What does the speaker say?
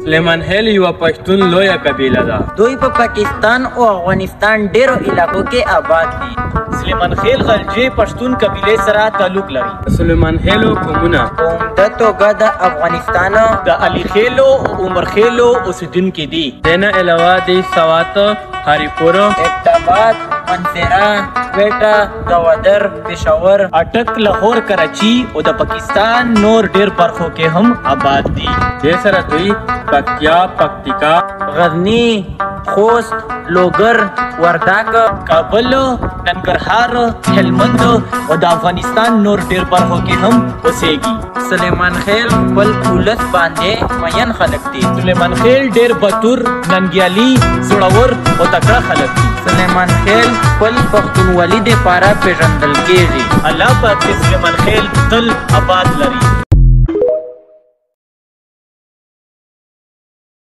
سلیمان خېل یوه پښتون لویه قبیله ده. دوی په پاکستان او افغانستان ډیرو علاقو کې آباد دي. سلیمان خېل غلجي پښتون قبیلې سره تعلق لري. سلیمان خېلو قومونه په عمده توګه د افغانستان د علي خېلو او عمر خېلو اوسیدونکي دي. دینه علاوه د سوات، هریپور، ابتاباد، منصیره، کویټه، دودر، پېښور، اټک، لاهور، کراچي او د پاکستان نور ډیر برخو کې هم آباد دي. دې سره دوی پکتیا، پکتیکا، غزني، خوست، لوګر، وردګ، کابل، ننګرهار، هلمند او د افغانستان نور ډیر برخو کې هم اوسېږي. سلیمان خېل خپل ولس باندې مین خلک دي. سلیمان خېل ډیر باتور، ننګیالي، زړور او تکړه خلک دي. سلیمان خېل خپل پښتونولي دپاره پیژندل کېږي. الله پاک د سلیمان خېل تل آباد لري.